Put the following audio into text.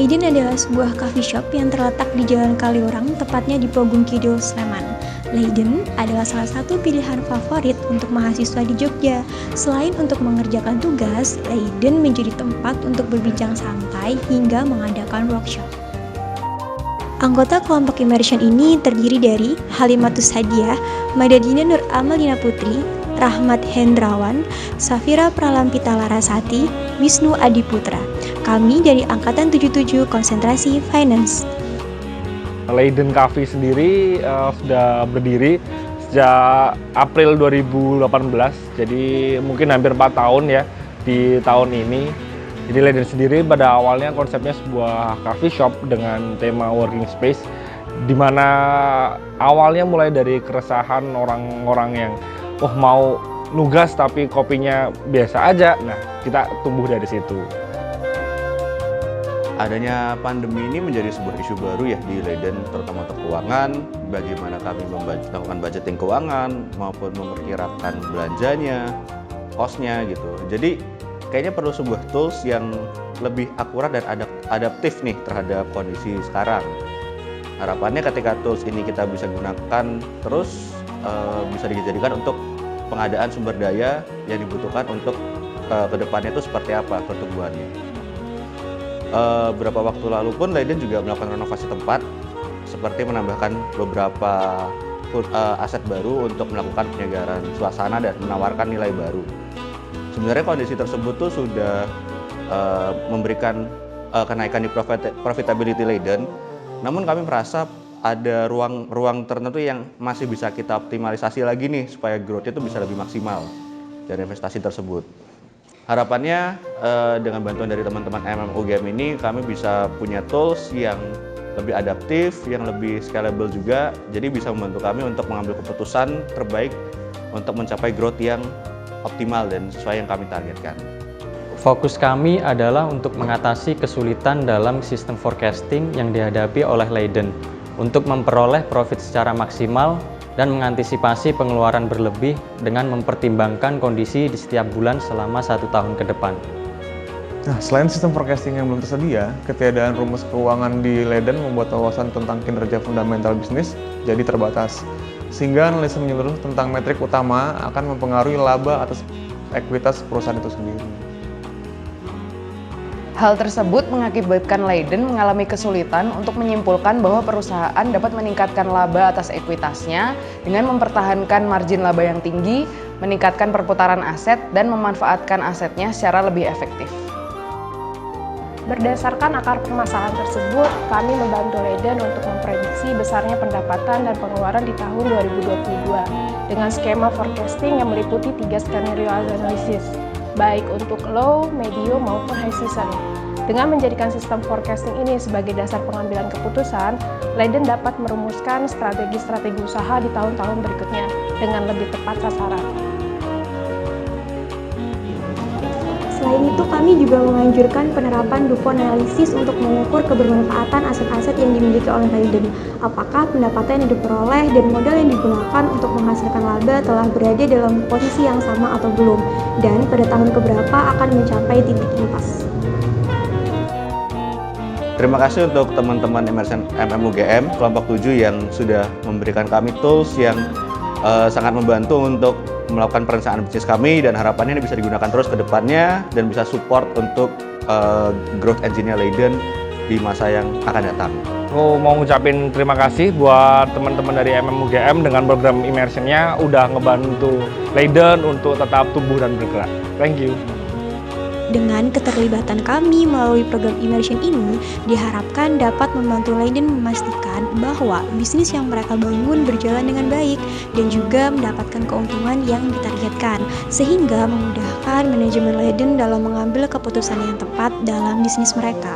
Leiden adalah sebuah coffee shop yang terletak di Jalan Kaliurang, tepatnya di Progung Kidul, Sleman. Leiden adalah salah satu pilihan favorit untuk mahasiswa di Jogja. Selain untuk mengerjakan tugas, Leiden menjadi tempat untuk berbincang santai hingga mengadakan workshop. Anggota kelompok immersion ini terdiri dari Halimatus Hadiah, Madadina Nur Amalina Putri, Rahmat Hendrawan, Safira Pralampita Larasati, Wisnu Adiputra. Kami dari Angkatan 77 Konsentrasi Finance. Leiden Coffee sendiri sudah berdiri sejak April 2018, jadi mungkin hampir 4 tahun ya di tahun ini. Jadi Leiden sendiri pada awalnya konsepnya sebuah coffee shop dengan tema working space, di mana awalnya mulai dari keresahan orang-orang yang mau nugas tapi kopinya biasa aja. Nah, kita tumbuh dari situ. Adanya pandemi ini menjadi sebuah isu baru ya di Leiden, terutama untuk keuangan, bagaimana kami melakukan budgeting keuangan maupun memperkirakan belanjanya, cost-nya gitu. Jadi kayaknya perlu sebuah tools yang lebih akurat dan adaptif nih terhadap kondisi sekarang. Harapannya ketika tools ini kita bisa gunakan terus bisa dijadikan untuk pengadaan sumber daya yang dibutuhkan untuk kedepannya itu seperti apa pertumbuhannya. Beberapa waktu lalu pun Leiden juga melakukan renovasi tempat, seperti menambahkan beberapa aset baru untuk melakukan penyegaran suasana dan menawarkan nilai baru. Sebenarnya kondisi tersebut tuh sudah memberikan kenaikan di profitability Leiden, namun kami merasa ada ruang tertentu yang masih bisa kita optimalisasi lagi nih supaya growth itu bisa lebih maksimal dari investasi tersebut. Harapannya dengan bantuan dari teman-teman UGM ini kami bisa punya tools yang lebih adaptif, yang lebih scalable juga, jadi bisa membantu kami untuk mengambil keputusan terbaik untuk mencapai growth yang optimal dan sesuai yang kami targetkan. Fokus kami adalah untuk mengatasi kesulitan dalam sistem forecasting yang dihadapi oleh Leiden untuk memperoleh profit secara maksimal dan mengantisipasi pengeluaran berlebih dengan mempertimbangkan kondisi di setiap bulan selama 1 tahun ke depan. Nah, selain sistem forecasting yang belum tersedia, ketiadaan rumus keuangan di Leiden membuat wawasan tentang kinerja fundamental bisnis jadi terbatas, sehingga analisa menyeluruh tentang metrik utama akan mempengaruhi laba atas ekuitas perusahaan itu sendiri. Hal tersebut mengakibatkan Leiden mengalami kesulitan untuk menyimpulkan bahwa perusahaan dapat meningkatkan laba atas ekuitasnya dengan mempertahankan margin laba yang tinggi, meningkatkan perputaran aset, dan memanfaatkan asetnya secara lebih efektif. Berdasarkan akar permasalahan tersebut, kami membantu Leiden untuk memprediksi besarnya pendapatan dan pengeluaran di tahun 2022 dengan skema forecasting yang meliputi 3 skenario analisis, baik untuk low, medium, maupun high season. Dengan menjadikan sistem forecasting ini sebagai dasar pengambilan keputusan, Leiden dapat merumuskan strategi-strategi usaha di tahun-tahun berikutnya dengan lebih tepat sasaran. Selain itu, kami juga menganjurkan penerapan DuPont Analysis untuk mengukur kebermanfaatan aset-aset yang dimiliki oleh Leiden. Apakah pendapatan yang diperoleh dan modal yang digunakan untuk menghasilkan laba telah berada dalam posisi yang sama atau belum, dan pada tahun keberapa akan mencapai titik impas. Terima kasih untuk teman-teman Immersion UGM kelompok 7 yang sudah memberikan kami tools yang sangat membantu untuk melakukan perencanaan bisnis kami, dan harapannya ini bisa digunakan terus ke depannya dan bisa support untuk growth engine-nya Leiden di masa yang akan datang. Aku mau ngucapin terima kasih buat teman-teman dari UGM dengan program immersion-nya udah ngebantu Leiden untuk tetap tumbuh dan bergerak. Thank you. Dengan keterlibatan kami melalui program immersion ini, diharapkan dapat membantu Leiden memastikan bahwa bisnis yang mereka bangun berjalan dengan baik dan juga mendapatkan keuntungan yang ditargetkan, sehingga memudahkan manajemen Leiden dalam mengambil keputusan yang tepat dalam bisnis mereka.